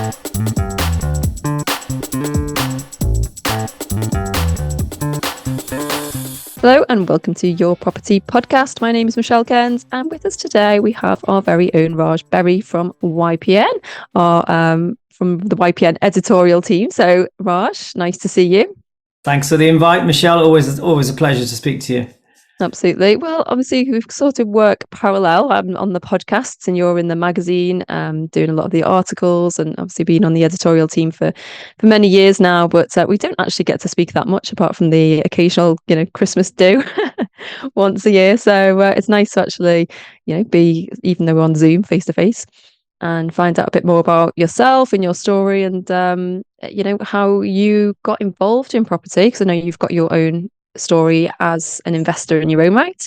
Hello and welcome to Your Property Podcast. My name is Michelle Cairns, and with us today we have our very own Raj Beri from YPN, from the YPN editorial team. So Raj, nice to see you. Thanks for the invite, Michelle. Always a pleasure to speak to you. Absolutely. Well, obviously we've sort of work parallel on the podcasts, and you're in the magazine doing a lot of the articles, and obviously been on the editorial team for many years now, but we don't actually get to speak that much apart from the occasional Christmas do once a year. So it's nice to actually be, even though we're on Zoom, face to face, and find out a bit more about yourself and your story, and how you got involved in property, because I know you've got your own story as an investor in your own right.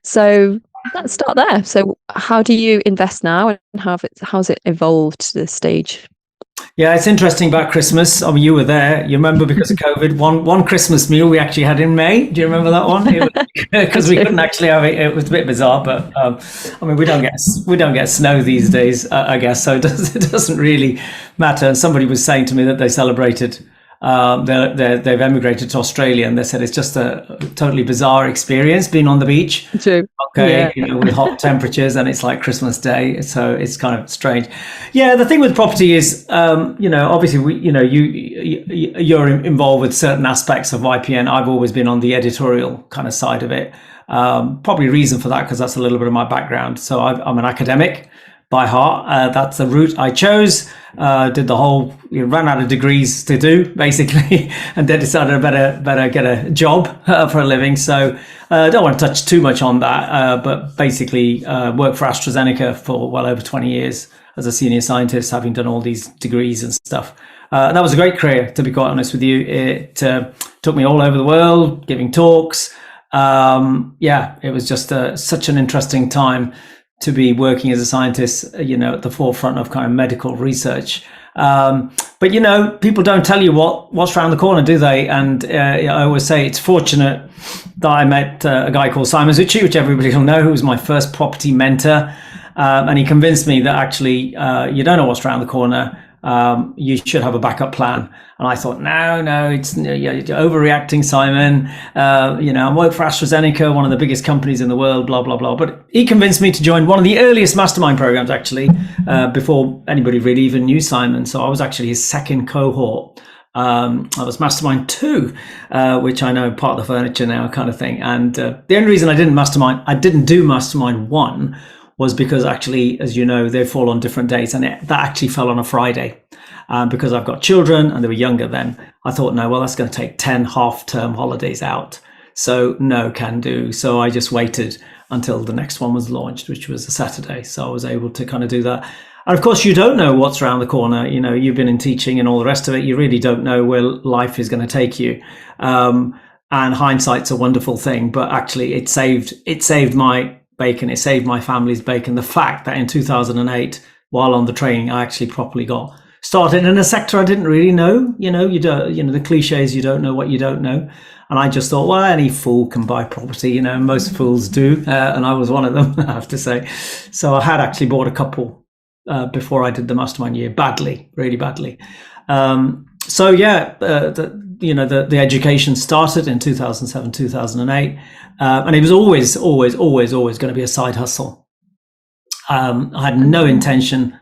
So let's start there. So how do you invest now, and how's it evolved to this stage? Yeah, it's interesting about Christmas. I mean, you were there. You remember, because of COVID, one Christmas meal we actually had in May. Do you remember that one? Because we couldn't actually have it. It was a bit bizarre, but I mean, we don't get snow these days, I guess. So it doesn't really matter. And somebody was saying to me that they celebrated. They've emigrated to Australia, and they said it's just a totally bizarre experience being on the beach. True. Okay, Yeah. with hot temperatures, and it's like Christmas Day, so it's kind of strange. Yeah, the thing with property is, obviously you're involved with certain aspects of YPN. I've always been on the editorial kind of side of it. Probably reason for that, because that's a little bit of my background. So I'm an academic by heart. That's the route I chose. Did the whole, ran out of degrees to do, basically, and then decided I better get a job for a living. So I don't want to touch too much on that, but basically worked for AstraZeneca for well over 20 years as a senior scientist, having done all these degrees and stuff. That was a great career, to be quite honest with you. It took me all over the world, giving talks. It was just such an interesting time to be working as a scientist, at the forefront of kind of medical research. But people don't tell you what's around the corner, do they? And I always say it's fortunate that I met a guy called Simon Zucci, which everybody will know, who was my first property mentor. And he convinced me that actually you don't know what's around the corner. You should have a backup plan. And I thought, no, you're overreacting, Simon. I work for AstraZeneca, one of the biggest companies in the world, blah, blah, blah. But he convinced me to join one of the earliest mastermind programs, actually, before anybody really even knew Simon. So I was actually his second cohort. I was Mastermind 2, which I know part of the furniture now, kind of thing. And the only reason I didn't do Mastermind 1 was because actually, as you know, they fall on different days, and that actually fell on a Friday. Because I've got children and they were younger then, I thought, no, well, that's going to take 10 half-term holidays out. So no, can do. So I just waited until the next one was launched, which was a Saturday. So I was able to kind of do that. And of course, you don't know what's around the corner. You've been in teaching and all the rest of it. You really don't know where life is going to take you. And hindsight's a wonderful thing, but actually it saved my bacon. It saved my family's bacon. The fact that in 2008, while on the training, I actually properly got started in a sector I didn't really know. The cliches, you don't know what you don't know. And I just thought, well, any fool can buy property, most fools do. And I was one of them, I have to say. So I had actually bought a couple before I did the mastermind year, really badly. The education started in 2007, 2008. And it was always going to be a side hustle. I had no intention,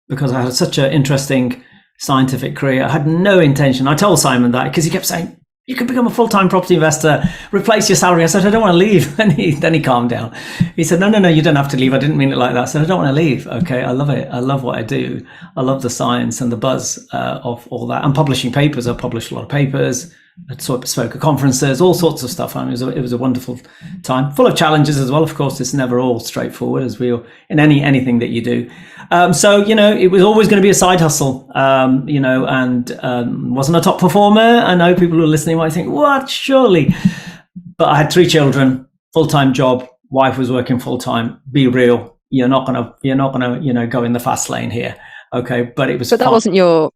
because I had such an interesting scientific career. I had no intention. I told Simon that, because he kept saying, you could become a full-time property investor, replace your salary. I said, I don't want to leave. And then he calmed down. He said, no, you don't have to leave. I didn't mean it like that. I said, I don't want to leave. Okay, I love it. I love what I do. I love the science and the buzz of all that. I'm publishing papers. I published a lot of papers. I spoke at conferences, all sorts of stuff. I mean, it was a wonderful time, full of challenges as well. Of course, it's never all straightforward, as we in anything that you do. It was always going to be a side hustle. Wasn't a top performer. I know people who are listening might think, "What? Surely?" But I had 3 children, full-time job. Wife was working full-time. Be real. You're not gonna go in the fast lane here. Okay, but it was. But that wasn't your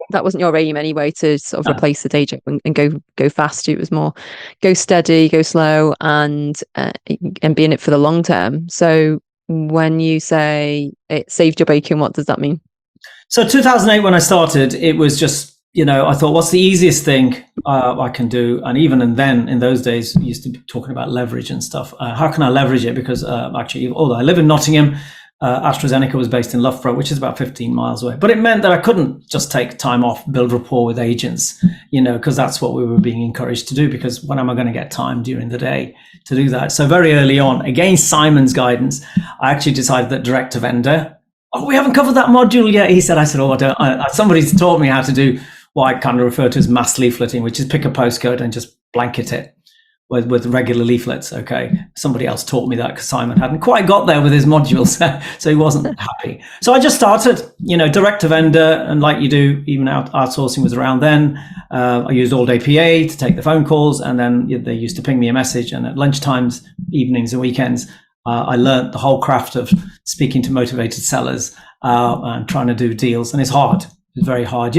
aim anyway, to sort of replace the day job and go fast. It was more go steady, go slow, and be in it for the long term. So when you say it saved your bacon, what does that mean? So 2008, when I started, it was just, I thought, what's the easiest thing I can do? And then in those days, we used to be talking about leverage and stuff. How can I leverage it? Because actually, although I live in Nottingham, AstraZeneca was based in Loughborough, which is about 15 miles away. But it meant that I couldn't just take time off, build rapport with agents, because that's what we were being encouraged to do. Because when am I going to get time during the day to do that? So very early on, against Simon's guidance, I actually decided that direct to vendor. Oh, we haven't covered that module yet. He said, I said, oh, I don't. Somebody's taught me how to do what I kind of refer to as mass leafleting, which is pick a postcode and just blanket it with regular leaflets. Okay. Somebody else taught me that because Simon hadn't quite got there with his modules. So he wasn't happy. So I just started, direct to vendor. And like you do, even outsourcing was around then. I used all day PA to take the phone calls. And then they used to ping me a message. And at lunchtimes, evenings and weekends, I learned the whole craft of speaking to motivated sellers and trying to do deals. And it's hard. It's very hard.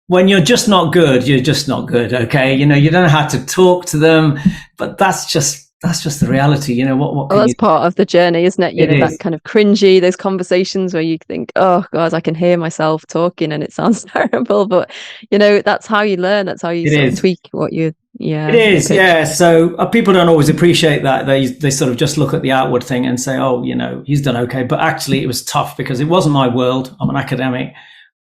When you're just not good, you're just not good. Okay. You don't know how to talk to them, but that's just the reality. What well, that's part of the journey, isn't it? That kind of cringy, those conversations where you think, oh God, I can hear myself talking and it sounds terrible. But, that's how you learn. That's how you sort of tweak what you it is, yeah. So people don't always appreciate that. They sort of just look at the outward thing and say, oh, he's done okay. But actually it was tough because it wasn't my world. I'm an academic,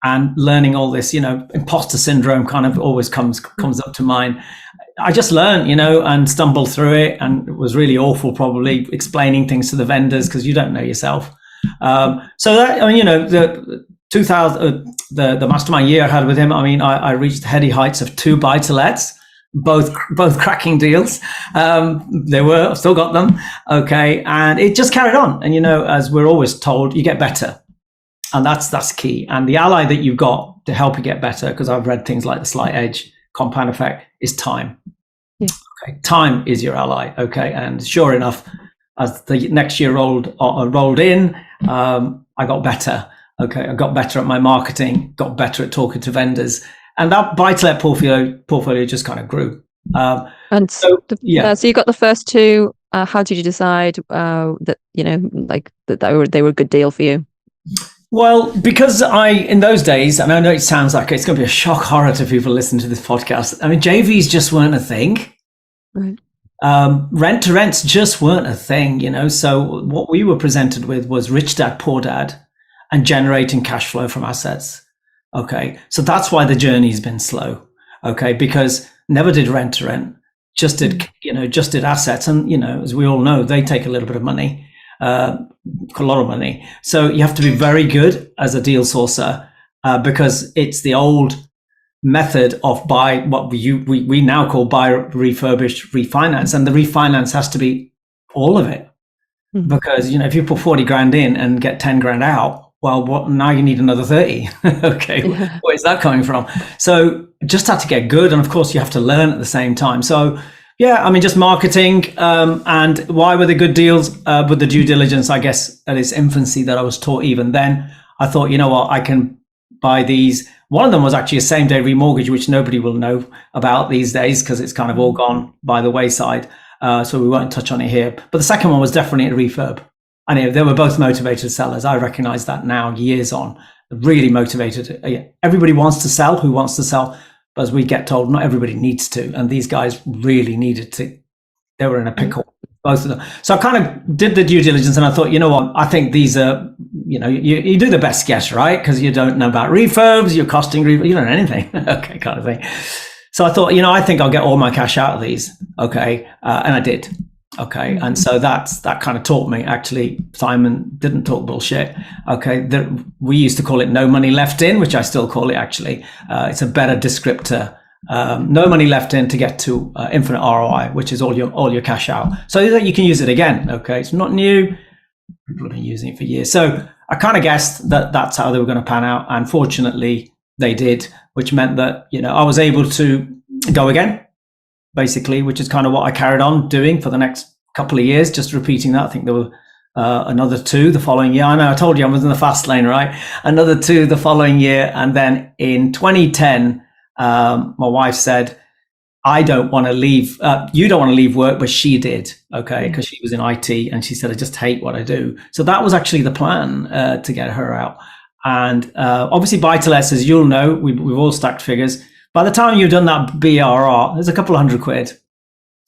and learning all this, imposter syndrome kind of always comes up to mind. I just learned, and stumbled through it, and it was really awful, probably explaining things to the vendors because you don't know yourself. So that, the 2000, the mastermind year I had with him, I reached the heady heights of 2 buy-to-lets. Both cracking deals. I've still got them. Okay. And it just carried on. And, as we're always told, you get better. And that's key. And the ally that you've got to help you get better, because I've read things like the slight edge, compound effect, is time. Yeah. Okay. Time is your ally. Okay. And sure enough, as the next year rolled in, I got better. Okay. I got better at my marketing, got better at talking to vendors. And that buy-to-let portfolio just kind of grew. So you got the first 2. How did you decide that they were a good deal for you? Well, because in those days, and I know it sounds like it's going to be a shock horror to people listening to this podcast. JVs just weren't a thing. Right. Rent to rents just weren't a thing. So what we were presented with was rich dad, poor dad, and generating cash flow from assets. Okay. So that's why the journey's been slow. Okay. Because never did rent to rent, just did assets. And, as we all know, they take a little bit of money, a lot of money. So you have to be very good as a deal sourcer, because it's the old method of buy, what we now call buy, refurbish, refinance. And the refinance has to be all of it. Mm-hmm. Because, if you put 40 grand in and get 10 grand out, well, now you need another 30. Okay. Yeah. Where's that coming from? So just had to get good. And of course you have to learn at the same time. So just marketing. And why were the good deals with the due diligence, I guess, at its infancy that I was taught even then? I thought, I can buy these. One of them was actually a same day remortgage, which nobody will know about these days because it's kind of all gone by the wayside. So we won't touch on it here. But the second one was definitely a refurb. And they were both motivated sellers. I recognize that now, years on, really motivated. Everybody wants to sell, who wants to sell. But as we get told, not everybody needs to. And these guys really needed to. They were in a pickle, both of them. So I kind of did the due diligence and I thought, I think these are, you do the best guess, right? Because you don't know about refurbs, you're costing refurbs, you don't know anything. Okay, kind of thing. So I thought, I think I'll get all my cash out of these. Okay. And I did. Okay. And so that kind of taught me, actually, Simon didn't talk bullshit. Okay. We used to call it no money left in, which I still call it, actually. It's a better descriptor. No money left in to get to infinite ROI, which is all your cash out. So that you can use it again. Okay. It's not new. People have been using it for years. So I kind of guessed that that's how they were going to pan out. And fortunately they did, which meant that, I was able to go again, basically, which is kind of what I carried on doing for the next couple of years, just repeating that. I think there were another 2 the following year. I know I told you I was in the fast lane, right? Another 2 the following year. And then in 2010, my wife said, I don't want to leave. You don't want to leave work, but she did. Okay. Because she was in IT and she said, I just hate what I do. So that was actually the plan, to get her out. And obviously buy-to-lets, as you'll know, we've all stacked figures. By the time you've done that BRR, there's a couple of £100,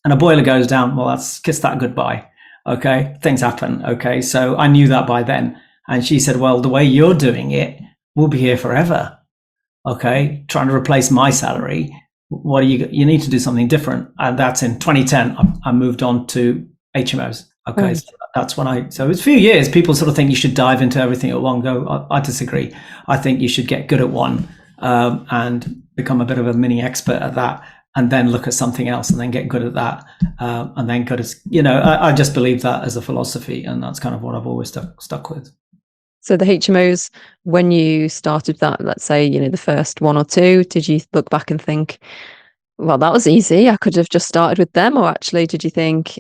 and a boiler goes down. Well, that's kiss that goodbye. Okay, things happen. Okay, so I knew that by then. And she said, well, the way you're doing it, we'll be here forever. Okay, trying to replace my salary. What do you need to do something different. And that's in 2010. I moved on to HMOs. Okay, right. So that's when so it's a few years. People sort of think you should dive into everything at one go. I disagree. I think you should get good at one and become a bit of a mini expert at that, and then look at something else and then get good at that. And then good as, I just believe that as a philosophy, and that's kind of what I've always stuck with. So the HMOs, when you started that, let's say, the first one or two, did you look back and think, well, that was easy, I could have just started with them? Or actually, did you think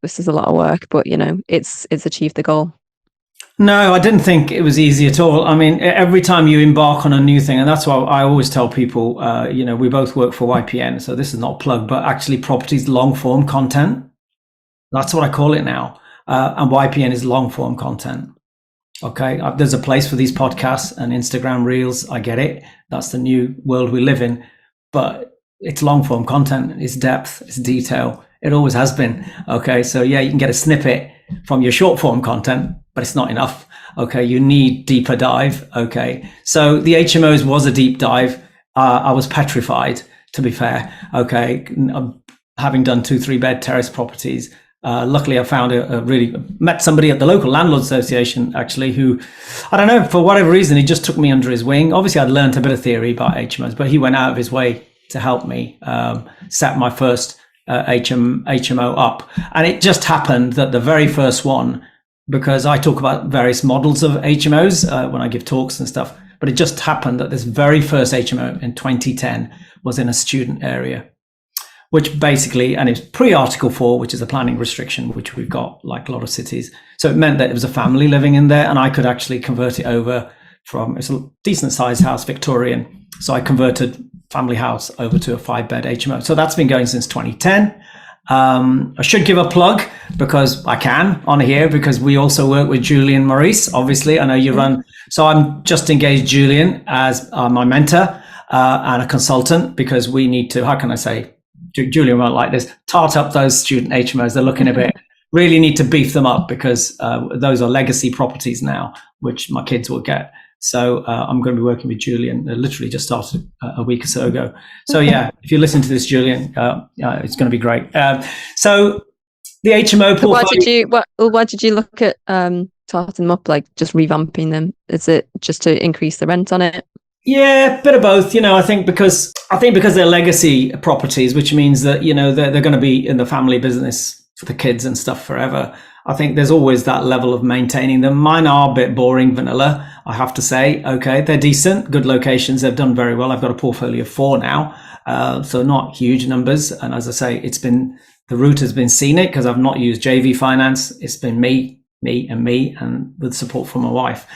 this is a lot of work, but it's achieved the goal? No, I didn't think it was easy at all. I mean, every time you embark on a new thing, and that's why I always tell people, we both work for YPN, so this is not a plug, but actually properties long form content. That's what I call it now. And YPN is long form content. Okay, there's a place for these podcasts and Instagram reels. I get it. That's the new world we live in. But it's long form content. It's depth. It's detail. It always has been. Okay, so yeah, you can get a snippet from your short form content, but it's not enough. Okay, you need deeper dive. Okay, so the HMOs was a deep dive. I was petrified, to be fair. Okay, having done 2-3 bed terrace properties. Luckily, I found met somebody at the local landlord association, actually, who, I don't know, for whatever reason, he just took me under his wing. Obviously, I'd learned a bit of theory about HMOs, but he went out of his way to help me set my first HMO up. And it just happened that the very first one, because I talk about various models of HMOs when I give talks and stuff, but it just happened that this very first HMO in 2010 was in a student area, which basically, and it's pre-Article 4, which is a planning restriction, which we've got like a lot of cities. So it meant that it was a family living in there, and I could actually convert it over it's a decent sized house, Victorian. So I converted family house over to a 5-bed HMO. So that's been going since 2010. I should give a plug, because I can on here, because we also work with Julian Maurice. Obviously, I know you run. So I'm just engaged Julian as my mentor and a consultant, because we need to, how can I say, Julian won't like this, tart up those student HMOs. They're looking a bit, really need to beef them up, because those are legacy properties now, which my kids will get. So I'm going to be working with Julian. Literally just started a week or so ago. So yeah, if you listen to this, Julian, it's going to be great. So the HMO portfolio. Why did you look at tarting them up, like just revamping them? Is it just to increase the rent on it? Yeah, bit of both. I think because they're legacy properties, which means that they're going to be in the family business for the kids and stuff forever. I think there's always that level of maintaining them. Mine are a bit boring vanilla, I have to say. Okay, they're decent, good locations. They've done very well. I've got a portfolio of 4 now, so not huge numbers. And as I say, the route has been scenic, because I've not used JV finance. It's been me, and with support from my wife.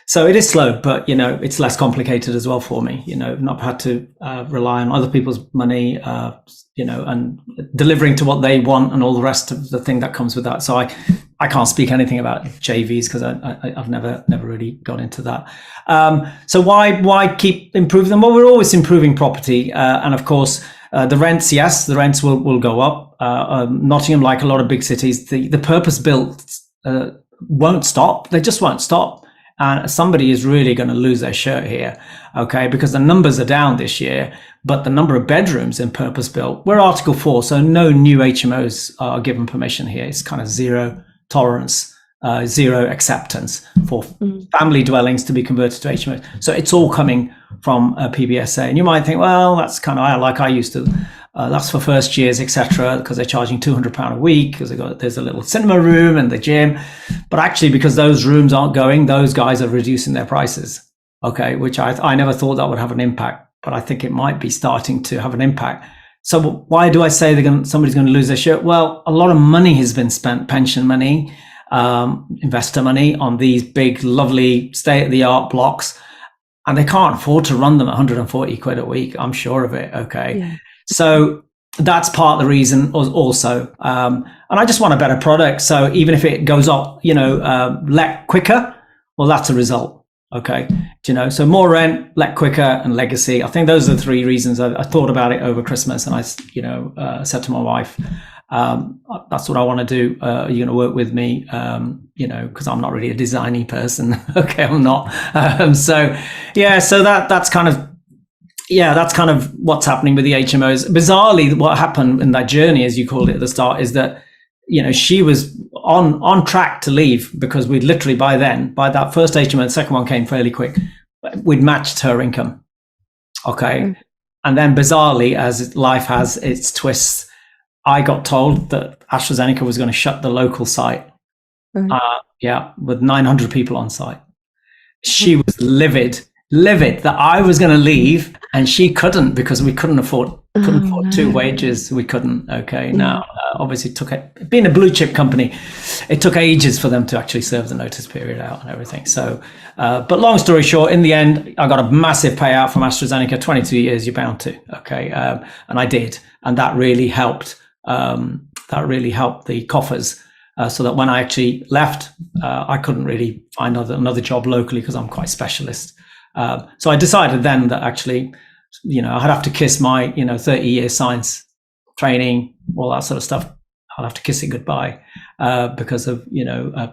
So it is slow, but it's less complicated as well for me. Not had to rely on other people's money, and delivering to what they want, and all the rest of the thing that comes with that. So I can't speak anything about JVs, because I've never really got into that. So why keep improving them? Well, we're always improving property, and of course the rents. Yes, the rents will go up. Nottingham, like a lot of big cities, the purpose built won't stop. They just won't stop. And somebody is really going to lose their shirt here, okay? Because the numbers are down this year, but the number of bedrooms in purpose-built, we're Article 4, so no new HMOs are given permission here. It's kind of zero tolerance, zero acceptance for family dwellings to be converted to HMOs. So it's all coming from PBSA. And you might think, well, that's kind of like I used to. That's for first years, etc., because they're charging £200 a week, because there's a little cinema room and the gym. But actually, because those rooms aren't going, those guys are reducing their prices. Okay, which I never thought that would have an impact, but I think it might be starting to have an impact. So why do I say somebody's going to lose their shirt? Well, a lot of money has been spent, pension money, investor money, on these big, lovely, state-of-the-art blocks, and they can't afford to run them at 140 quid a week. I'm sure of it. Okay. Yeah. So that's part of the reason also. And I just want a better product. So even if it goes up, let quicker, well, that's a result. Okay. So more rent, let quicker, and legacy. I think those are the three reasons. I thought about it over Christmas, and I said to my wife, that's what I want to do. Are you going to work with me? Because I'm not really a designy person. Okay, I'm not. So that's kind of what's happening with the HMOs. Bizarrely, what happened in that journey, as you called it at the start, is that she was on track to leave, because we'd literally by that first HMO, the second one came fairly quick, we'd matched her income. Okay. And then bizarrely, as life has its twists, I got told that AstraZeneca was going to shut the local site. With 900 people on site. She was livid that I was going to leave and she couldn't, because we couldn't afford two wages. We couldn't. Okay. Now, obviously being a blue chip company, it took ages for them to actually serve the notice period out and everything. So, but long story short, in the end, I got a massive payout from AstraZeneca, 22 years, you're bound to. Okay. And I did. And that really helped. That really helped the coffers. So that when I actually left, I couldn't really find another job locally, because I'm quite specialist. So I decided then that actually, I'd have to kiss my, 30-year science training, all that sort of stuff. I'll have to kiss it goodbye, because of,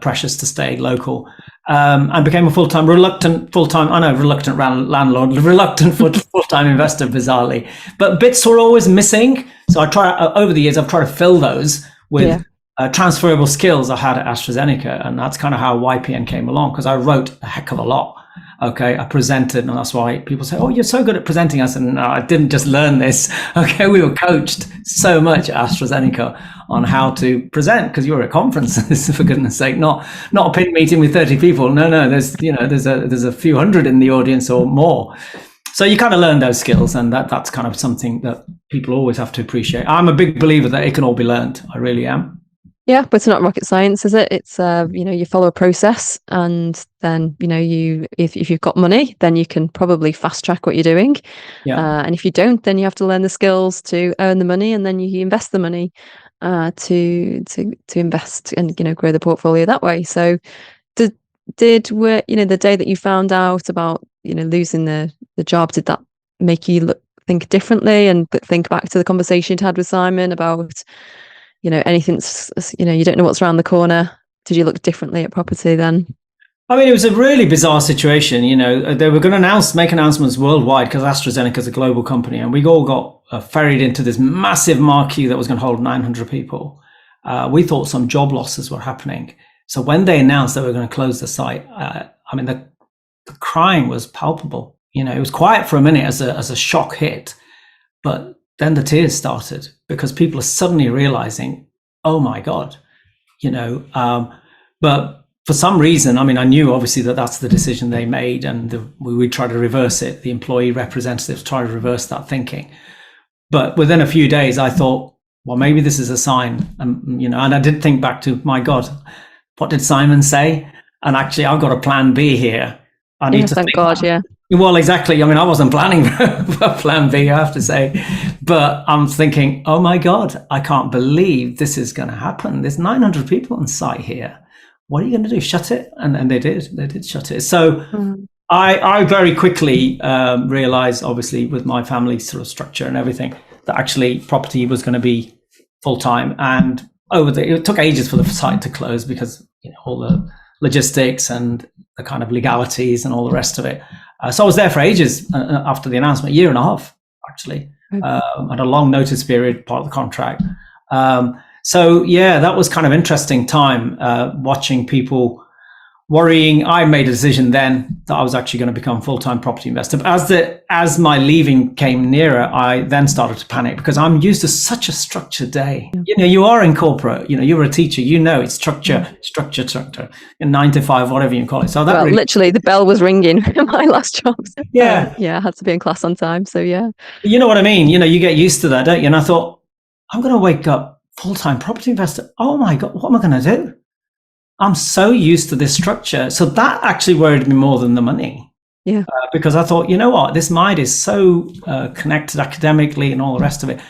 pressures to stay local. And became a reluctant landlord, reluctant full-time investor, bizarrely. But bits were always missing. So over the years, I've tried to fill those with transferable skills I had at AstraZeneca. And that's kind of how YPN came along, because I wrote a heck of a lot. Okay, I presented, and that's why people say, "Oh, you're so good at presenting." I said, "No, I didn't just learn this." Okay, we were coached so much at AstraZeneca on how to present, because you're at conferences, for goodness sake, not a pin meeting with 30 people. No, there's a few hundred in the audience or more. So you kind of learn those skills, and that's kind of something that people always have to appreciate. I'm a big believer that it can all be learned. I really am. Yeah, but it's not rocket science, is it? It's you follow a process, and then if you've got money, then you can probably fast track what you're doing. And if you don't, then you have to learn the skills to earn the money, and then you invest the money to invest and grow the portfolio that way. So the day that you found out about losing the job, did that make you think differently and think back to the conversation you'd had with Simon about anything's, you don't know what's around the corner? Did you look differently at property then? I mean, it was a really bizarre situation. They were going to make announcements worldwide, because AstraZeneca is a global company, and we all got ferried into this massive marquee that was going to hold 900 people. We thought some job losses were happening. So when they announced that we were going to close the site, the crying was palpable. It was quiet for a minute as a shock hit, but then the tears started, because people are suddenly realizing, oh my God, but for some reason, I knew obviously that that's the decision they made, and we tried to reverse it. The employee representatives tried to reverse that thinking. But within a few days, I thought, well, maybe this is a sign. And I did think back to, my God, what did Simon say? And actually, I've got a plan B here. I need to thank God, yeah. Well, exactly. I wasn't planning for plan B, I have to say. But I'm thinking, oh my God, I can't believe this is going to happen. There's 900 people on site here. What are you going to do? Shut it? And they did. They did shut it. So I very quickly realized, obviously, with my family sort of structure and everything, that actually property was going to be full-time. And it took ages for the site to close, because all the logistics and the kind of legalities and all the rest of it. So I was there for ages after the announcement, a year and a half, actually. Had a long notice period, part of the contract. So yeah, that was kind of interesting time, watching people worrying. I made a decision then that I was actually going to become a full-time property investor. But as my leaving came nearer, I then started to panic, because I'm used to such a structured day. You are in corporate, you're a teacher, it's structure, 9 to 5, whatever you call it. So that literally the bell was ringing in my last job. Yeah. I had to be in class on time. So yeah. You know what I mean? You get used to that, don't you? And I thought, I'm going to wake up full-time property investor. Oh my God, what am I going to do? I'm so used to this structure. So that actually worried me more than the money. Yeah. Because I thought, what, this mind is so connected academically and all the rest of it.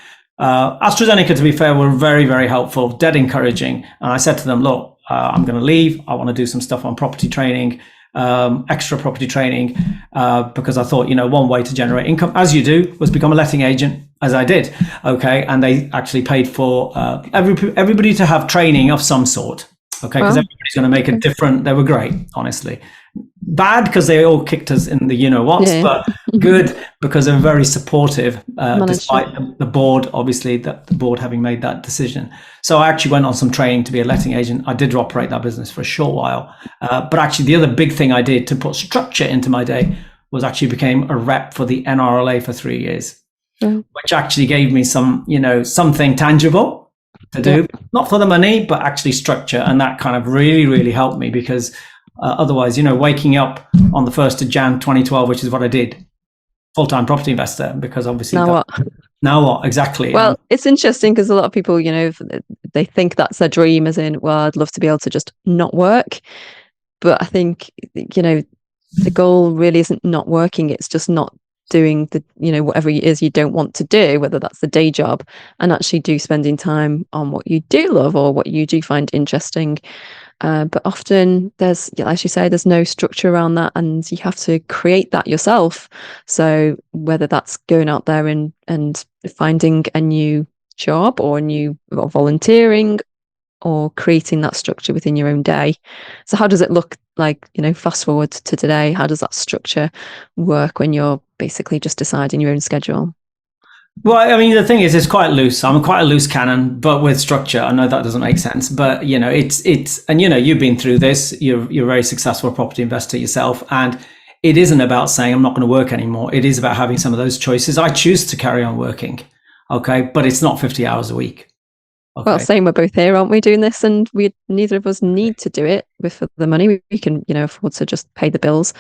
AstraZeneca, to be fair, were very, very helpful, dead encouraging. And I said to them, look, I'm going to leave. I want to do some stuff on property training. extra property training, because I thought, one way to generate income, as you do, was become a letting agent, as I did. Okay. And they actually paid for everybody to have training of some sort. Okay. Because everybody's going to make a different, they were great, honestly. Bad because they all kicked us in the you-know-whats, but good because they're very supportive, despite the board, obviously, the board having made that decision. So I actually went on some training to be a letting agent. I did operate that business for a short while. But actually, the other big thing I did to put structure into my day was actually became a rep for the NRLA for 3 years, which actually gave me some, something tangible to do, not for the money, but actually structure. And that kind of really, really helped me because otherwise, waking up on the 1st of Jan 2012, which is what I did, full-time property investor, because obviously now what exactly? Well, it's interesting because a lot of people, they think that's their dream, as in, well, I'd love to be able to just not work. But I think, the goal really isn't not working. It's just not doing the, whatever it is you don't want to do, whether that's the day job, and actually spending time on what you do love or what you do find interesting. But often there's, as you say, there's no structure around that, and you have to create that yourself. So whether that's going out there and finding a new job or volunteering or creating that structure within your own day. So how does it look like, fast forward to today? How does that structure work when you're basically just deciding your own schedule? Well, I mean, the thing is, it's quite loose. I'm quite a loose cannon, but with structure. I know that doesn't make sense, but it's, and you've been through this. You're a very successful property investor yourself, and it isn't about saying I'm not going to work anymore. It is about having some of those choices. I choose to carry on working, okay, but it's not 50 hours a week. Okay. Well, same. We're both here, aren't we, doing this? And neither of us need to do it for the money. We can, afford to just pay the bills.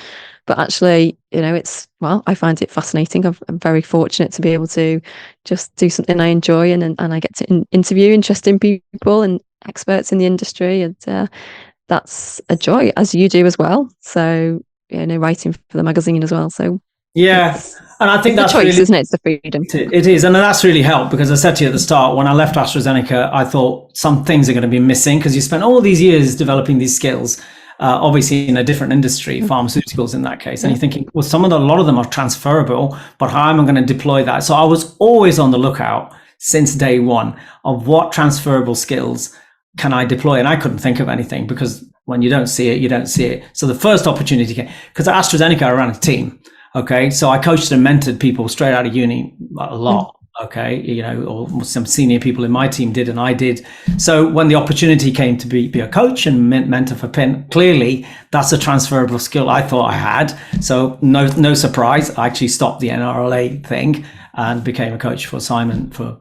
But actually, I find it fascinating. I'm very fortunate to be able to just do something I enjoy, and I get to interview interesting people and experts in the industry, and that's a joy, as you do as well. So, writing for the magazine as well. So yeah. And I think that's the choice, really, isn't it? It's the freedom. It is. And that's really helped, because I said to you at the start, when I left AstraZeneca, I thought some things are going to be missing, because you spent all these years developing these skills, obviously in a different industry, pharmaceuticals in that case. And you're thinking, well, a lot of them are transferable, but how am I going to deploy that? So I was always on the lookout since day one of what transferable skills can I deploy? And I couldn't think of anything, because when you don't see it, you don't see it. So the first opportunity came, because at AstraZeneca, I ran a team. Okay, so I coached and mentored people straight out of uni a lot. Okay, or some senior people in my team did, and I did. So when the opportunity came to be a coach and mentor for PIN, clearly that's a transferable skill I thought I had. So no surprise, I actually stopped the NRLA thing and became a coach for Simon for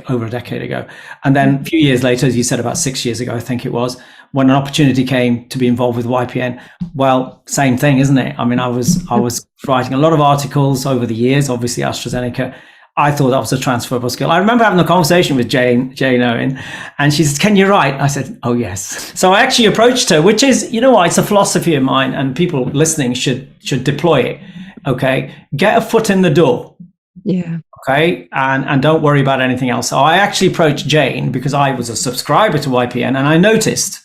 over a decade ago. And then a few years later, as you said, about 6 years ago, I think it was, when an opportunity came to be involved with YPN, well, same thing, isn't it? I mean, I was writing a lot of articles over the years, obviously AstraZeneca. I thought that was a transferable skill. I remember having a conversation with Jane Owen, and she said, "Can you write?" I said, "Oh, yes." So I actually approached her, which is, it's a philosophy of mine, and people listening should deploy it. Okay, get a foot in the door. Yeah. Okay, and don't worry about anything else. So I actually approached Jane because I was a subscriber to YPN, and I noticed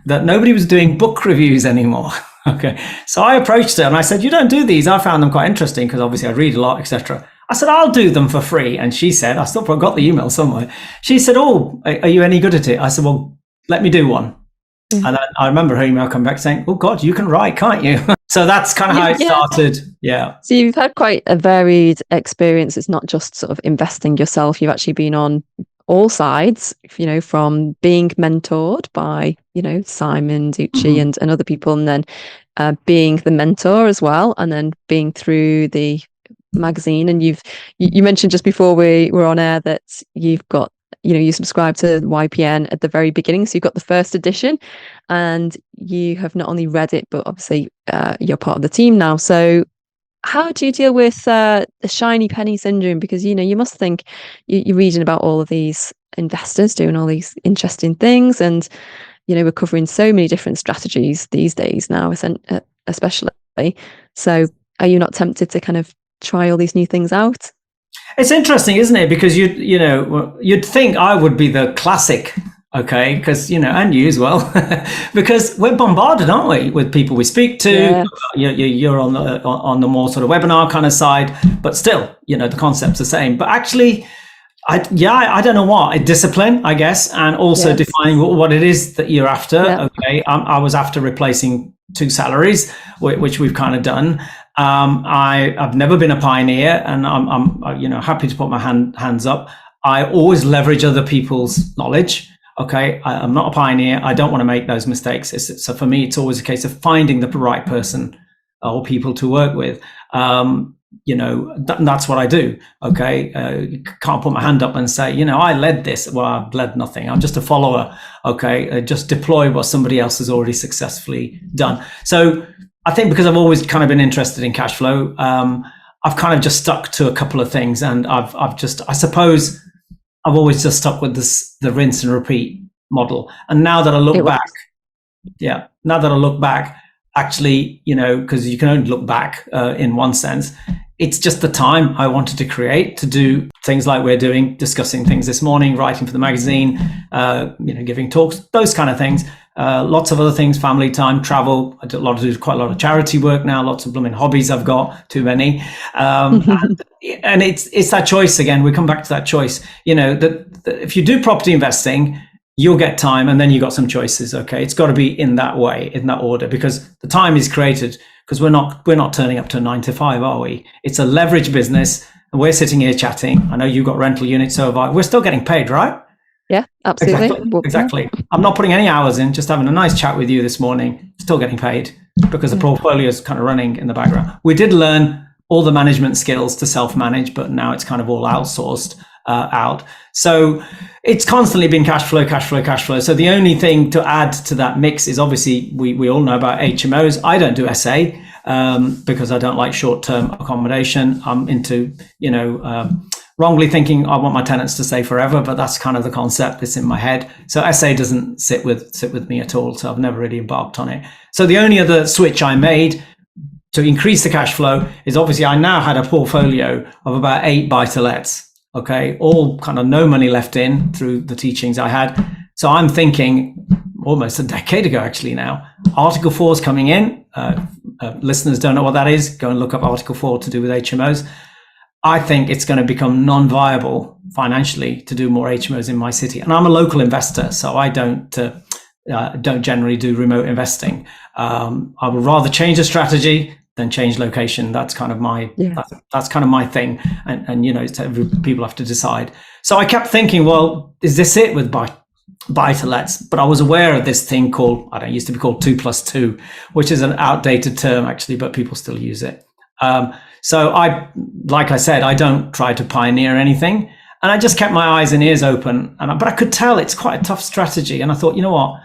that nobody was doing book reviews anymore. Okay, so I approached her and I said, "You don't do these?" I found them quite interesting because obviously I read a lot, etc. I said, "I'll do them for free." And she said, I still got the email somewhere. She said, "Oh, are you any good at it?" I said, "Well, let me do one." Mm-hmm. And I remember her email come back saying, "Oh God, you can write, can't you?" So that's kind of how it started. Yeah. So you've had quite a varied experience. It's not just sort of investing yourself. You've actually been on all sides, from being mentored by, Simon Ducci and other people, and then being the mentor as well, and then being through the magazine. And you mentioned just before we were on air that you've got, you subscribed to YPN at the very beginning, so you've got the first edition, and you have not only read it, but obviously you're part of the team now. So how do you deal with the shiny penny syndrome? Because, you must think you're reading about all of these investors doing all these interesting things, and, we're covering so many different strategies these days now, especially. So are you not tempted to kind of try all these new things out? It's interesting, isn't it? Because you'd think I would be the classic Okay, because and you as well, because we're bombarded, aren't we, with people we speak to. Yeah. You're on the more sort of webinar kind of side, but still, the concept's the same. But actually, I don't know what discipline, I guess, and also Yes. defining what it is that you're after. Yeah. Okay, I was after replacing 2 salaries, which we've kind of done. I've never been a pioneer, and I'm happy to put my hands up. I always leverage other people's knowledge. Okay, I'm not a pioneer. I don't want to make those mistakes. So for me, it's always a case of finding the right person or people to work with. That's what I do. Okay, can't put my hand up and say, I led this. Well, I've led nothing. I'm just a follower. Okay, just deploy what somebody else has already successfully done. So I think because I've always kind of been interested in cash flow, I've kind of just stuck to a couple of things, and I suppose I've always just stuck with the rinse and repeat model. And now that I look back, actually, because you can only look back in one sense, it's just the time I wanted to create to do things like we're doing, discussing things this morning, writing for the magazine, giving talks, those kind of things. Lots of other things, family time, travel. I do quite a lot of charity work now, lots of blooming hobbies I've got, too many. And it's that choice again. We come back to that choice, that if you do property investing, you'll get time and then you got some choices. Okay. It's got to be in that way, in that order, because the time is created because we're not turning up to a 9 to 5, are we? It's a leverage business and we're sitting here chatting. I know you've got rental units, so have I. We're still getting paid, right? Yeah, absolutely. Exactly. I'm not putting any hours in, just having a nice chat with you this morning, still getting paid because the portfolio is kind of running in the background. We did learn all the management skills to self-manage, but now it's kind of all outsourced out. So it's constantly been cash flow. So the only thing to add to that mix is obviously we all know about HMOs. I don't do SA because I don't like short-term accommodation. I'm into, wrongly thinking I want my tenants to stay forever, but that's kind of the concept that's in my head. So SA doesn't sit with me at all. So I've never really embarked on it. So the only other switch I made to increase the cash flow is obviously I now had a portfolio of about 8 buy-to-lets. Okay, all kind of no money left in through the teachings I had. So I'm thinking almost a decade ago, actually now, Article 4 is coming in. Listeners don't know what that is. Go and look up Article 4 to do with HMOs. I think it's going to become non-viable financially to do more HMOs in my city. And I'm a local investor, so I don't generally do remote investing. I would rather change the strategy than change location. That's kind of my that's kind of my thing. And people have to decide. So I kept thinking, well, is this it with buy-to-lets? But I was aware of this thing called, I don't know, it used to be called 2+2, which is an outdated term actually, but people still use it. So like I said, I don't try to pioneer anything, and I just kept my eyes and ears open. But I could tell it's quite a tough strategy. And I thought, you know what,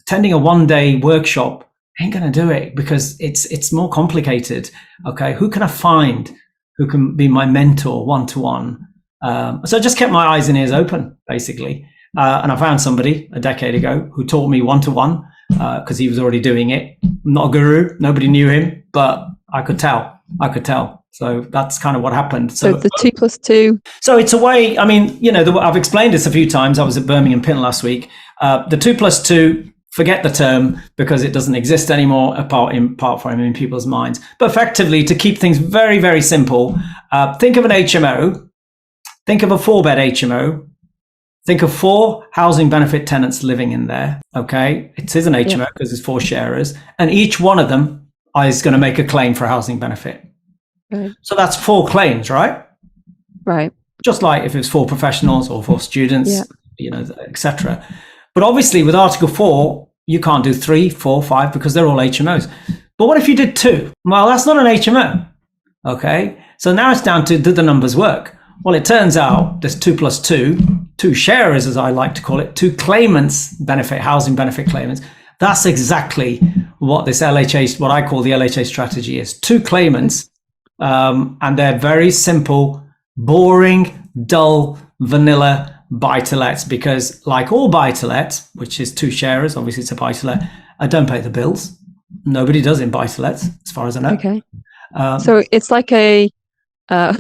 attending a one-day workshop ain't going to do it because it's more complicated. Okay, who can I find who can be my mentor one-to-one? So I just kept my eyes and ears open, basically. And I found somebody a decade ago who taught me one-to-one because he was already doing it. I'm not a guru, nobody knew him, but I could tell. So that's kind of what happened. So the 2+2. So it's a way, I mean, I've explained this a few times. I was at Birmingham Pin last week. The 2+2, forget the term because it doesn't exist anymore apart from in people's minds. But effectively, to keep things very, very simple, think of an HMO, think of a 4-bed HMO, think of 4 housing benefit tenants living in there. Okay, it is an HMO because there's 4 sharers, and each one of them is going to make a claim for a housing benefit. Right. So that's 4 claims, right? Right. Just like if it's 4 professionals or 4 students, etc. But obviously with Article 4, you can't do 3, 4, 5 because they're all HMOs. But what if you did 2? Well, that's not an HMO. Okay. So now it's down to, do the numbers work? Well, it turns out there's 2+2, 2 sharers, as I like to call it, 2 claimants, housing benefit claimants. That's exactly what this LHA, what I call the LHA strategy is. 2 claimants, and they're very simple, boring, dull, vanilla buy-to-lets, because like all buy-to-lets, which is 2 sharers, obviously it's a buy-to-let, I don't pay the bills. Nobody does in buy-to-lets, as far as I know. Okay. So it's like I was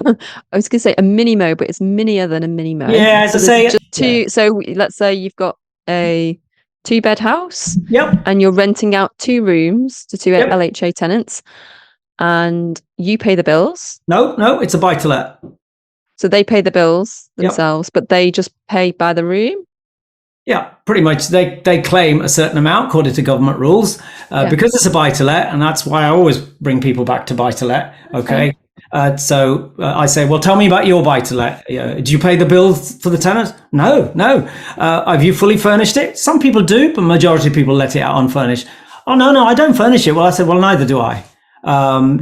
going to say a mini-mo, but it's minier than a mini-mo. Yeah, as so I say, just 2. So let's say you've got a 2-bed house Yep. and you're renting out 2 rooms to 2 Yep. LHA tenants and you pay the bills. No, it's a buy-to-let. So they pay the bills themselves, but they just pay by the room. Yeah, pretty much. They claim a certain amount according to government rules because it's a buy-to-let, and that's why I always bring people back to buy-to-let. Okay. So I say, well, tell me about your buy-to-let. Do you pay the bills for the tenant? No. Have you fully furnished it? Some people do, but majority of people let it out unfurnished. Oh, no, I don't furnish it. Well, I said, well, neither do I.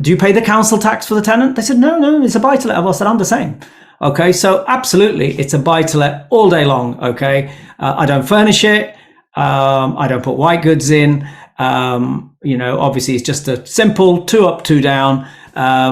Do you pay the council tax for the tenant? They said, no, it's a buy-to-let. I said, I'm the same. Okay, so absolutely, it's a buy-to-let all day long. Okay, I don't furnish it. I don't put white goods in. Obviously, it's just a simple 2 up, 2 down,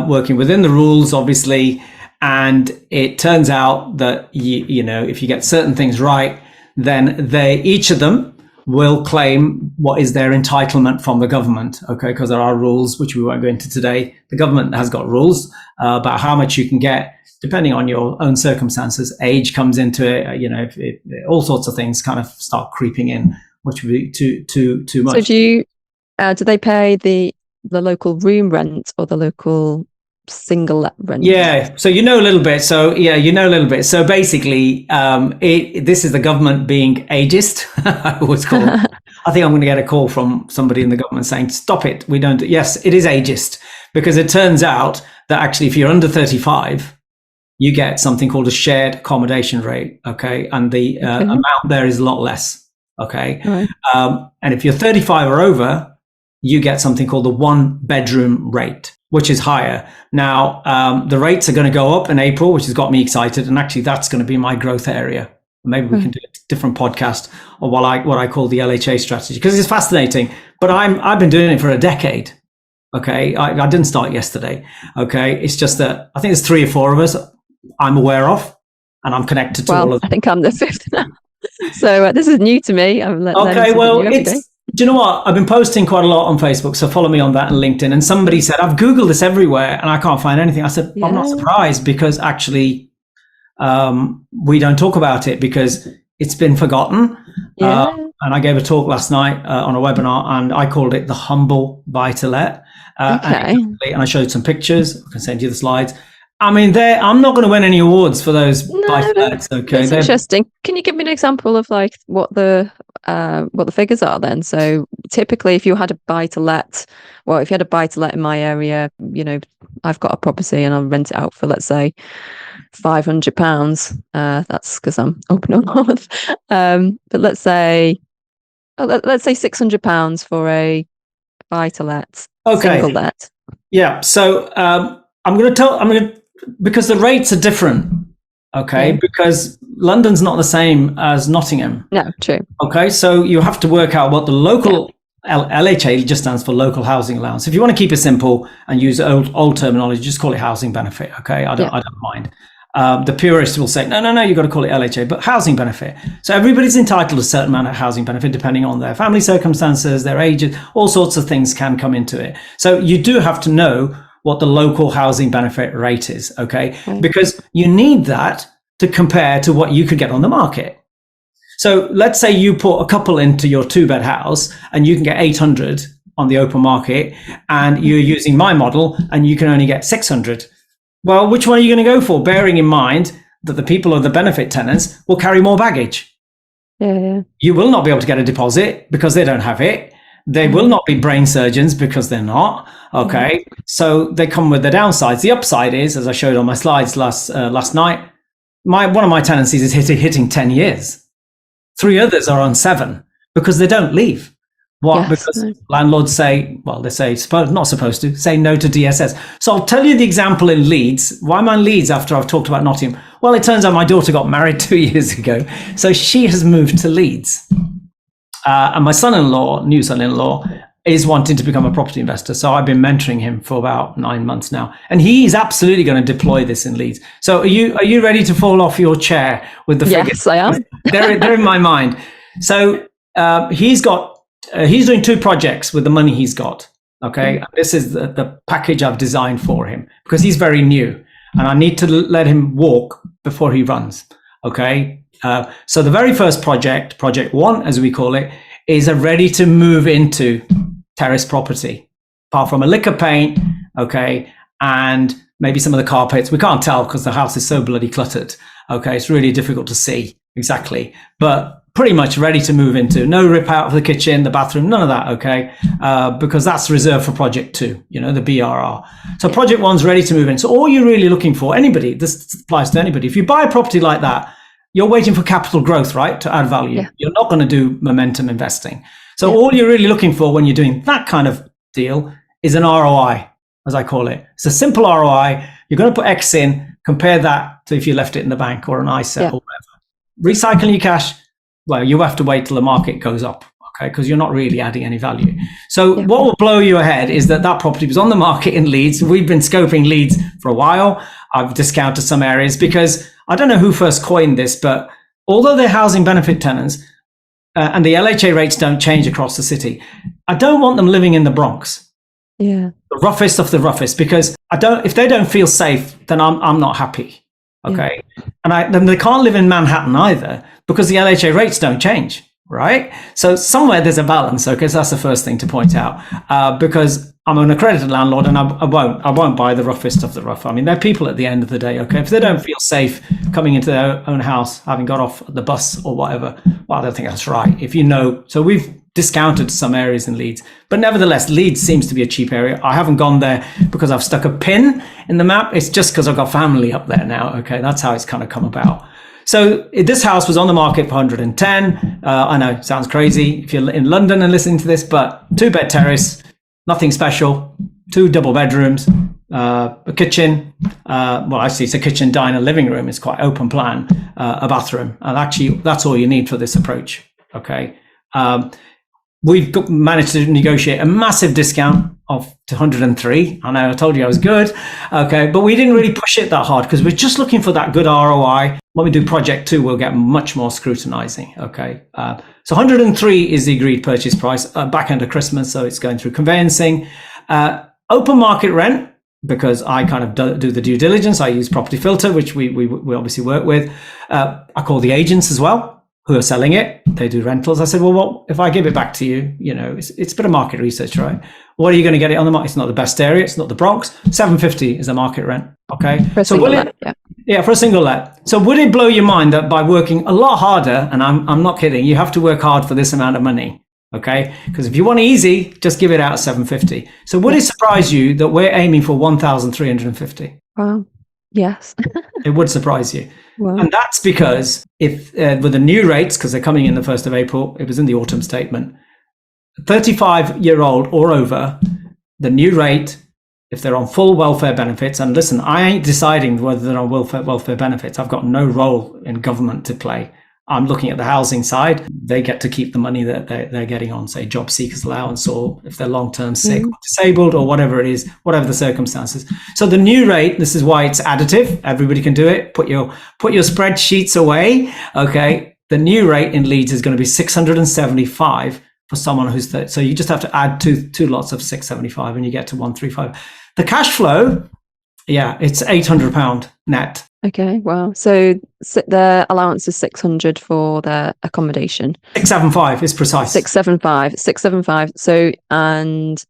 working within the rules, obviously. And it turns out that if you get certain things right, then each of them will claim what is their entitlement from the government. Okay, because there are rules which we won't go into today. The government has got rules about how much you can get, depending on your own circumstances. Age comes into it, all sorts of things kind of start creeping in, which would be too much. So do they pay the local room rent or the local single let rent? Yeah, so a little bit. So So basically, this is the government being ageist. I always call it. I think I'm going to get a call from somebody in the government saying, stop it. We don't. Yes, it is ageist, because it turns out that actually if you're under 35, you get something called a shared accommodation rate, okay? And the amount there is a lot less, okay? Right. And if you're 35 or over, you get something called the 1-bedroom rate, which is higher. Now, the rates are going to go up in April, which has got me excited. And actually, that's going to be my growth area. Maybe we can do a different podcast on what I call the LHA strategy, because it's fascinating. But I've been doing it for a decade. Okay, I didn't start yesterday. Okay, it's just that I think there's 3 or 4 of us I'm aware of, and I'm connected to all of them. I think I'm the 5th now. So this is new to me. Okay, well, do you know what? I've been posting quite a lot on Facebook, so follow me on that and LinkedIn. And somebody said, I've Googled this everywhere and I can't find anything. I said, I'm not surprised, because actually we don't talk about it because it's been forgotten. And I gave a talk last night on a webinar, and I called it the humble buy-to-let. And I showed some pictures. I can send you the slides. I mean, I'm not going to win any awards for those buy-to-lets. Okay, that's interesting. Can you give me an example of like what the figures are then? So typically, if you had a buy-to-let, in my area, I've got a property and I'll rent it out for, let's say, £500. That's because I'm up north. But let's say £600 for a buy-to-let, single let. Yeah. So because the rates are different, okay? Because London's not the same as Nottingham. No, true. Okay, so you have to work out what the local LHA just stands for local housing allowance. If you want to keep it simple and use old terminology, just call it housing benefit. Okay, I don't mind. The purists will say, no, you've got to call it LHA, but housing benefit. So everybody's entitled to a certain amount of housing benefit depending on their family circumstances, their age, all sorts of things can come into it. So you do have to know what the local housing benefit rate is, okay? Because you need that to compare to what you could get on the market. So let's say you put a couple into your 2-bed house and you can get 800 on the open market, and you're using my model and you can only get 600. Well, which one are you going to go for? Bearing in mind that the people of the benefit tenants will carry more baggage. Yeah. You will not be able to get a deposit because they don't have it. They will not be brain surgeons because they're not. Okay. So they come with the downsides. The upside is, as I showed on my slides last night, one of my tenancies is hitting 10 years. 3 others are on 7 because they don't leave. What? Yes. Because landlords say no to DSS. So I'll tell you the example in Leeds. Why am I in Leeds after I've talked about Nottingham? Well, it turns out my daughter got married 2 years ago. So she has moved to Leeds. And my new son-in-law, is wanting to become a property investor. So I've been mentoring him for about 9 months now. And he's absolutely going to deploy this in Leeds. So are you ready to fall off your chair with the figures? Yes, I am. They're in my mind. So he's doing 2 projects with the money he's got. Okay. This is the package I've designed for him because he's very new and I need to let him walk before he runs. Okay. So the very first project, project one, as we call it, is a ready to move into terrace property, apart from a lick of paint, okay, and maybe some of the carpets. We can't tell because the house is so bloody cluttered. Okay, it's really difficult to see exactly, but pretty much ready to move into. No rip out of the kitchen, the bathroom, none of that, okay, because that's reserved for project two, you know, the BRR. So project one's ready to move in. So all you're really looking for, anybody, this applies to anybody, if you buy a property like that, you're waiting for capital growth, right, to add value. You're not going to do momentum investing. So all you're really looking for when you're doing that kind of deal is an ROI, as I call it. It's a simple ROI. You're going to put X in, compare that to if you left it in the bank or an ISA or whatever. Recycling your cash, well, you have to wait till the market goes up, okay, because you're not really adding any value. So what will blow you ahead is that property was on the market in Leeds. We've been scoping Leeds for a while. I've discounted some areas because I don't know who first coined this, but although they're housing benefit tenants and the LHA rates don't change across the city, I don't want them living in the Bronx. The roughest of the roughest, because if they don't feel safe, then I'm not happy. Okay. And then they can't live in Manhattan either because the LHA rates don't change, right? So somewhere there's a balance. Okay. So that's the first thing to point out, because I'm an accredited landlord and I won't buy the roughest of the rough. I mean, they're people at the end of the day. Okay. If they don't feel safe coming into their own house, having got off the bus or whatever, well, I don't think that's right. If you know, so we've discounted some areas in Leeds, but nevertheless, Leeds seems to be a cheap area. I haven't gone there because I've stuck a pin in the map. It's just because I've got family up there now. Okay, that's how it's kind of come about. So this house was on the market for 110. I know it sounds crazy if you're in London and listening to this, but 2-bed terrace, nothing special, 2 double bedrooms, a kitchen. Well, actually, it's a kitchen, diner, living room. It's quite open plan, a bathroom, and actually, that's all you need for this approach. Okay. We've managed to negotiate a massive discount to 103. I know I told you I was good. Okay. But we didn't really push it that hard because we're just looking for that good ROI. When we do project 2, we'll get much more scrutinizing. Okay. So 103 is the agreed purchase price, back end of Christmas. So it's going through conveyancing, open market rent, because I kind of do the due diligence. I use Property Filter, which we obviously work with. I call the agents as well, who are selling it. They do rentals. I said, well, what if I give it back to you? You know, it's a bit of market research, right? What are you going to get it on the market? It's not the best area. It's not the Bronx. 750 is a market rent. Okay. For a single let, for a single let. So would it blow your mind that by working a lot harder, and I'm not kidding, you have to work hard for this amount of money? Okay. Because if you want easy, just give it out at 750. So would it surprise you that we're aiming for 1,350? Wow. Yes. It would surprise you. Wow. And that's because if with the new rates, because they're coming in the 1st of April, it was in the autumn statement, 35-year-old or over, the new rate, if they're on full welfare benefits, and listen, I ain't deciding whether they're on welfare benefits. I've got no role in government to play. I'm looking at the housing side. They get to keep the money that they're getting on, say, job seekers allowance, or if they're long-term sick or disabled or whatever it is, whatever the circumstances. So the new rate, this is why it's additive. Everybody can do it. Put your spreadsheets away. Okay. The new rate in Leeds is going to be 675 for someone who's there. So you just have to add two lots of 675 and you get to 135. The cash flow, it's £800 net. Okay, wow. So the allowance is 600 for their accommodation. 675 is precise. 675. So, and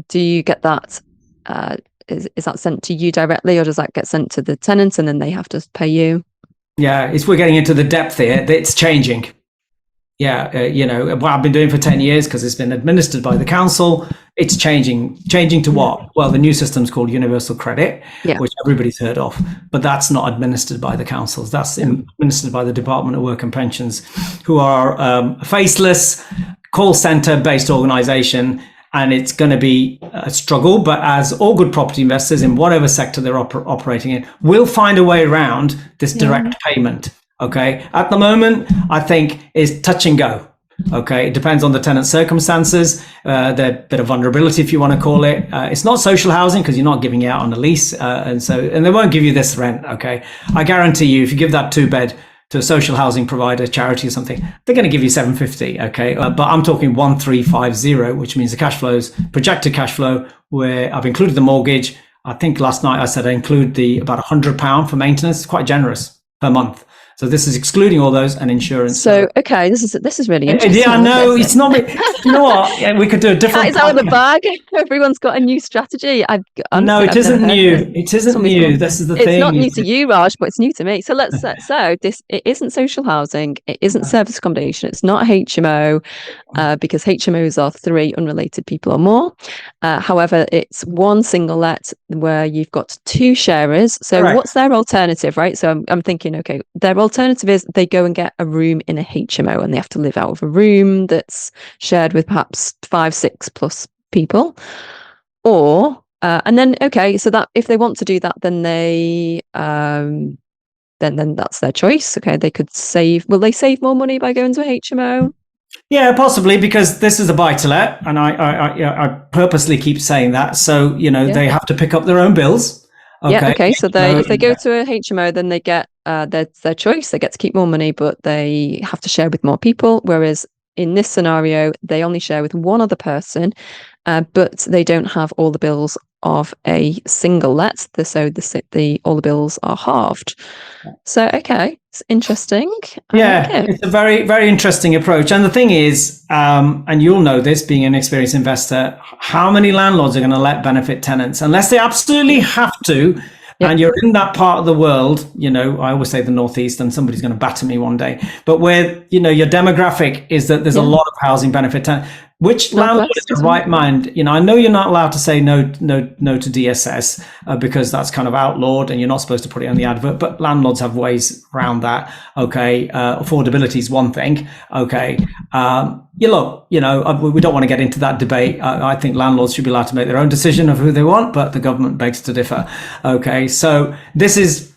do you get that? Is that sent to you directly, or does that get sent to the tenants and then they have to pay you? Yeah, we're getting into the depth here. It's changing. What I've been doing for 10 years, because it's been administered by the council, it's changing to what? Well, the new system's called Universal Credit, which everybody's heard of, but that's not administered by the councils. That's administered by the Department of Work and Pensions, who are a faceless call center based organization. And it's going to be a struggle, but as all good property investors in whatever sector they're operating in, will find a way around this direct payment. Okay. At the moment, I think is touch and go. Okay. It depends on the tenant circumstances, the bit of vulnerability, if you want to call it. It's not social housing because you're not giving it out on the lease. And they won't give you this rent. Okay. I guarantee you, if you give that 2-bed to a social housing provider, charity or something, they're going to give you 750. Okay. But I'm talking 1350, which means the cash flows, projected cash flow, where I've included the mortgage. I think last night I said I include about £100 for maintenance. It's quite generous per month. So this is excluding all those and insurance. So okay, this is really interesting. Yeah, I know. It's not. You know what? Yeah, we could do a different. It's out of the bag. Everyone's got a new strategy. No, it isn't new. It isn't new. This is the thing. It's not new to you, Raj, but it's new to me. So it isn't social housing. It isn't service accommodation. It's not a HMO, because HMOs are 3 unrelated people or more. However, it's one single let where you've got 2 sharers. So Correct. What's their alternative, right? So I'm thinking, okay, their alternative is they go and get a room in a HMO and they have to live out of a room that's shared with perhaps 5, 6 plus people. Or and then okay, so that if they want to do that, then they then that's their choice. Okay, they could save. Will they save more money by going to a HMO? Yeah, possibly, because this is a buy-to-let, and I purposely keep saying that. So they have to pick up their own bills. Okay. Yeah. Okay. So if they go to a HMO, then they get their choice. They get to keep more money, but they have to share with more people. Whereas in this scenario, they only share with one other person, but they don't have all the bills of a single let. So all the bills are halved. So okay, it's interesting. It's a very, very interesting approach. And the thing is, and you'll know this, being an experienced investor, how many landlords are going to let benefit tenants unless they absolutely have to? Yep. And you're in that part of the world, I always say the Northeast, and somebody's going to batter me one day, but where, your demographic is that there's a lot of housing benefit tenants. Which landlord in the right mind? I know you're not allowed to say no to DSS because that's kind of outlawed, and you're not supposed to put it on the advert. But landlords have ways around that. Okay, affordability is one thing. Okay, we don't want to get into that debate. I think landlords should be allowed to make their own decision of who they want, but the government begs to differ. Okay, so this is.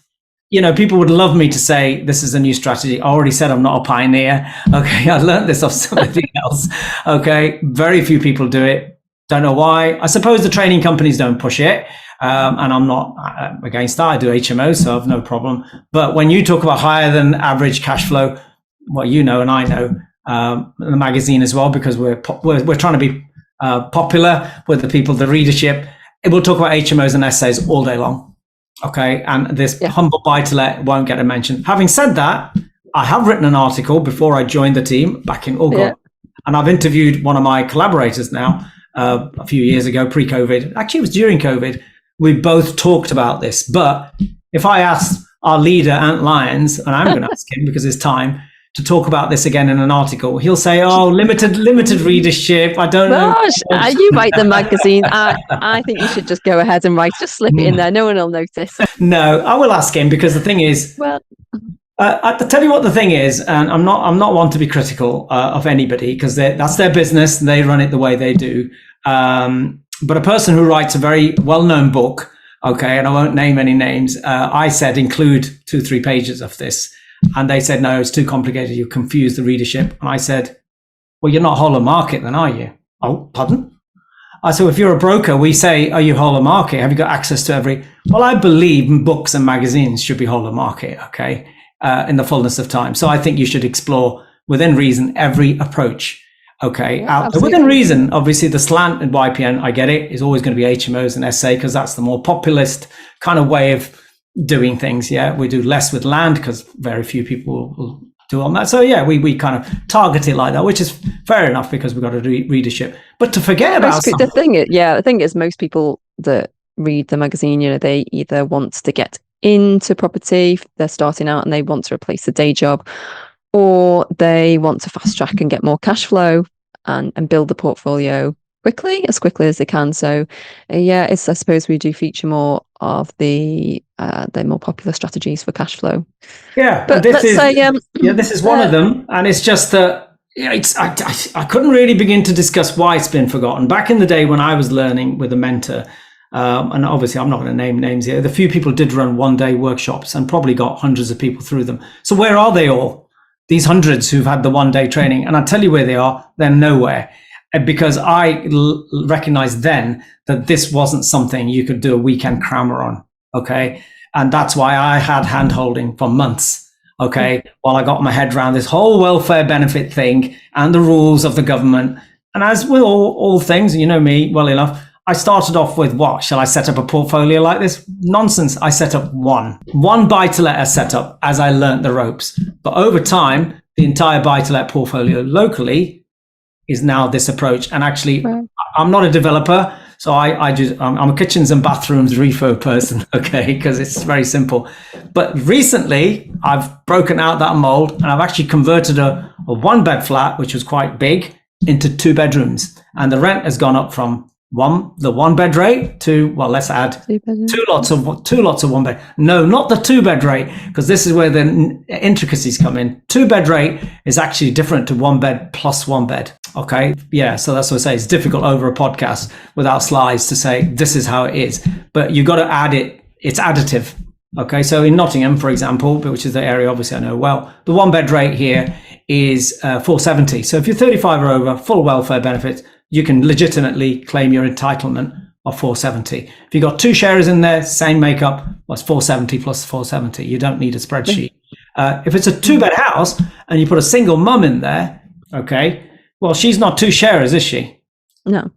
People would love me to say this is a new strategy. I already said I'm not a pioneer. Okay, I learned this off somebody else. Okay, very few people do it. Don't know why. I suppose the training companies don't push it. And I'm not against that. I do HMOs, so I have no problem. But when you talk about higher than average cash flow, well, and I know the magazine as well, because we're trying to be popular with the people, the readership. We'll talk about HMOs and essays all day long. Okay, and this humble buy-to-let won't get a mention. Having said that, I have written an article before I joined the team back in August, and I've interviewed one of my collaborators now a few years ago, pre-COVID. Actually, it was during COVID. We both talked about this. But if I asked our leader, Ant Lyons, and I'm going to ask him because it's time to talk about this again in an article, he'll say, "Oh, limited readership. I don't know." Gosh, you write the magazine. I think you should just go ahead and just slip it in there. No one will notice. No, I will ask him, because the thing is, I'll tell you what the thing is, and I'm not one to be critical of anybody, because that's their business and they run it the way they do. But a person who writes a very well-known book, okay, and I won't name any names, I said include 2-3 pages of this. And they said, no, it's too complicated. You confuse the readership. And I said, well, you're not whole of market then, are you? Oh, pardon? I said, if you're a broker, we say, are you whole of market? Have you got access to every? Well, I believe books and magazines should be whole of market, okay, in the fullness of time. So I think you should explore, within reason, every approach, okay, out there. Within reason. Obviously, the slant in YPN, I get it, is always going to be HMOs and SA, because that's the more populist kind of way of doing things. We do less with land because very few people will do on that. So we kind of target it like that, which is fair enough, because we've got a readership. But to forget about the thing is most people that read the magazine, they either want to get into property, they're starting out and they want to replace the day job, or they want to fast track and get more cash flow and build the portfolio as quickly as they can. So I suppose we do feature more of the more popular strategies for cash flow. But this is one of them, and it's just that I couldn't really begin to discuss why it's been forgotten. Back in the day when I was learning with a mentor, and obviously I'm not going to name names here, the few people did run one-day workshops and probably got hundreds of people through them. So where are they all? These hundreds who've had the one-day training, and I tell you where they are. They're nowhere. Because I recognized then that this wasn't something you could do a weekend crammer on, okay? And that's why I had hand-holding for months, okay, while I got my head around this whole welfare benefit thing and the rules of the government. And as with all things, you know me well enough, I started off with what? Shall I set up a portfolio like this? Nonsense. I set up one buy-to-let as set up as I learnt the ropes. But over time, the entire buy-to-let portfolio locally is now this approach. And actually, I'm not a developer. So I'm a kitchens and bathrooms refurb person, okay, because it's very simple. But recently, I've broken out that mold and I've actually converted a one-bed flat, which was quite big, into 2 bedrooms. And the rent has gone up from the 1-bed rate to, well, let's add 2 lots of 1 bed. No, not the 2-bed rate, because this is where the intricacies come in. 2-bed rate is actually different to 1 bed plus 1 bed. Okay. Yeah. So that's what I say. It's difficult over a podcast without slides to say this is how it is, but you got to add it. It's additive. Okay. So in Nottingham, for example, which is the area obviously I know well, the 1-bed rate here is 470. So if you're 35 or over, full welfare benefits, you can legitimately claim your entitlement of 470. If you've got 2 sharers in there, same makeup, what's 470 plus 470? You don't need a spreadsheet. If it's a 2-bed house and you put a single mum in there, okay, well, she's not 2 sharers, is she? No.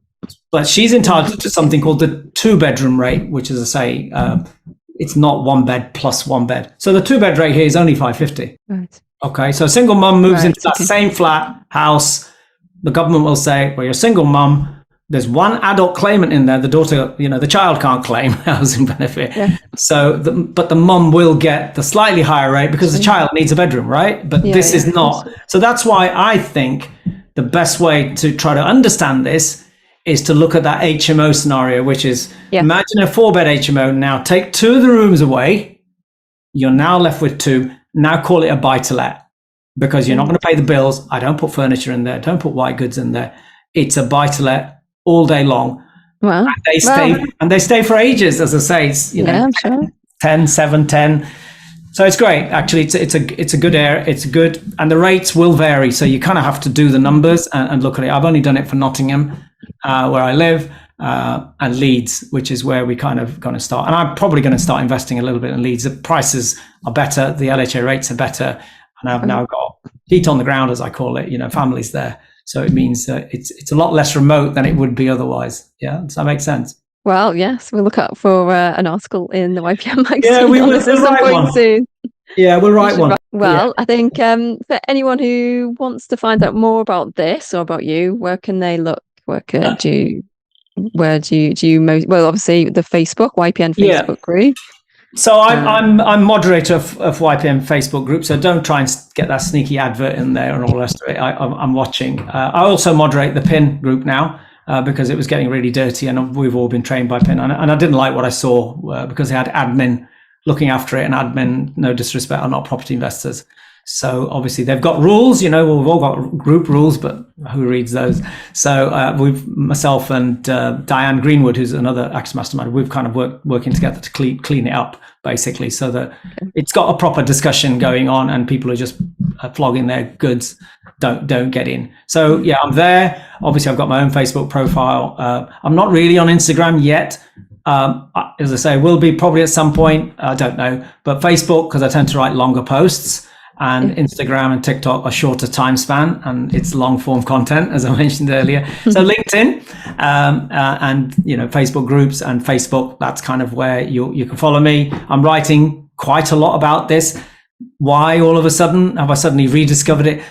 But she's entitled to something called the 2-bedroom rate, which is, I say, it's not 1 bed plus 1 bed. So the 2-bed rate here is only 550. Right. Okay, so a single mum moves into that same flat house. The government will say, well, you're a single mum. There's one adult claimant in there. The daughter, the child can't claim housing benefit. Yeah. So, but the mum will get the slightly higher rate because the child needs a bedroom, right? But this is not. So that's why I think the best way to try to understand this is to look at that HMO scenario, which is imagine a 4-bed HMO. Now take 2 of the rooms away. You're now left with 2. Now call it a buy-to-let because you're not going to pay the bills. I don't put furniture in there. Don't put white goods in there. It's a buy-to-let all day long. Wow. And they stay for ages, as I say. It's, I'm sure. 10, 7, 10. So it's great. Actually, it's a good area. It's good. And the rates will vary. So you kind of have to do the numbers and look at it. I've only done it for Nottingham, where I live, and Leeds, which is where we kind of going to start. And I'm probably going to start investing a little bit in Leeds. The prices are better. The LHA rates are better. And I've now got feet on the ground, as I call it, families there. So it means that it's a lot less remote than it would be otherwise. Yeah. Does that make sense? Well, yes, we'll look out for an article in the YPM magazine. Yeah, we will write one soon. Yeah, we'll write one. Well, I think for anyone who wants to find out more about this or about you, where can they look? Where do you most? Well, obviously the Facebook YPN Facebook group. So I'm moderator of YPM Facebook group, so don't try and get that sneaky advert in there and all the rest of it. I'm watching. I also moderate the PIN group now because it was getting really dirty, and we've all been trained by PIN, and I didn't like what I saw because they had admin looking after it, and admin, no disrespect, are not property investors. So obviously they've got rules, we've all got group rules, but who reads those? So myself and Diane Greenwood, who's another active mastermind, we've kind of working together to clean it up, basically, so that it's got a proper discussion going on and people are just flogging their goods don't get in. So yeah, I'm there. Obviously I've got my own Facebook profile. I'm not really on Instagram yet. As I say, will be probably at some point, I don't know, but Facebook, because I tend to write longer posts, and Instagram and TikTok are shorter time span, and it's long form content, as I mentioned earlier. So LinkedIn and Facebook groups and Facebook, that's kind of where you can follow me. I'm writing quite a lot about this. Why all of a sudden have I suddenly rediscovered it?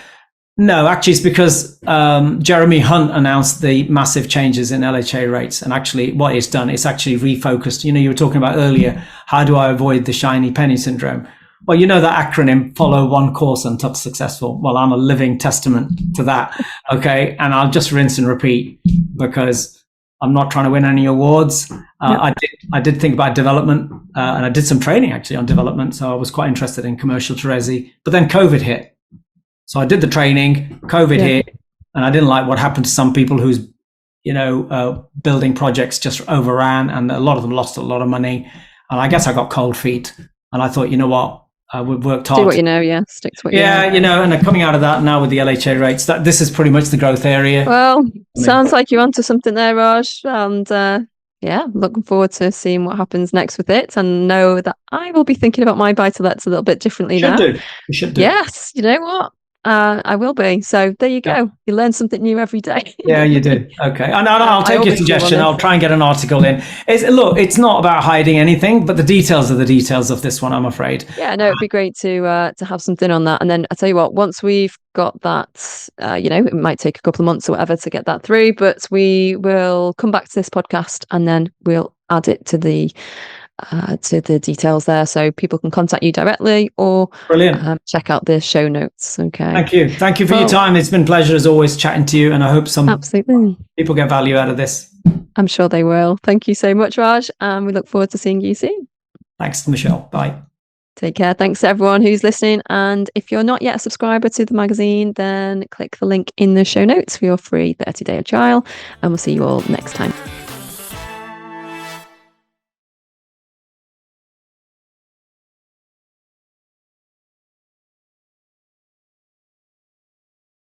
No, actually it's because Jeremy Hunt announced the massive changes in LHA rates, and actually what it's done, it's actually refocused. You were talking about earlier, how do I avoid the shiny penny syndrome? Well, that acronym, follow one course until successful. Well, I'm a living testament to that. Okay. And I'll just rinse and repeat because I'm not trying to win any awards. I did think about development and I did some training actually on development. So I was quite interested in commercial to resi, but then COVID hit. So I did the training, COVID hit, and I didn't like what happened to some people whose, building projects just overran, and a lot of them lost a lot of money. And I guess I got cold feet, and I thought, you know what? We've worked hard. Do what you know, stick to what you know. And coming out of that now with the LHA rates, this is pretty much the growth area. Well, sounds like you're onto something there, Raj. And looking forward to seeing what happens next with it, and know that I will be thinking about my buy-to-lets a little bit differently now. You should do. Yes, you know what? I will be. So there you Yeah. go. You learn something new every day. Yeah, you do. Okay. And I'll I take your always do on suggestion. this. I'll try and get an article in. It's not about hiding anything, but the details are the details of this one, I'm afraid. Yeah, no, it'd be great to have something on that. And then I tell you what, once we've got that, it might take a couple of months or whatever to get that through, but we will come back to this podcast and then we'll add it to the details there, so people can contact you directly or Brilliant. check out the show notes. Okay. Thank you. Thank you for your Well, time. It's been a pleasure as always chatting to you, and I hope some absolutely. people get value out of this. I'm sure they will. Thank you so much, Raj, and we look forward to seeing you soon. Thanks, Michelle. Bye. Take care. Thanks to everyone who's listening. And if you're not yet a subscriber to the magazine, then click the link in the show notes for your free 30-day trial. And we'll see you all next time.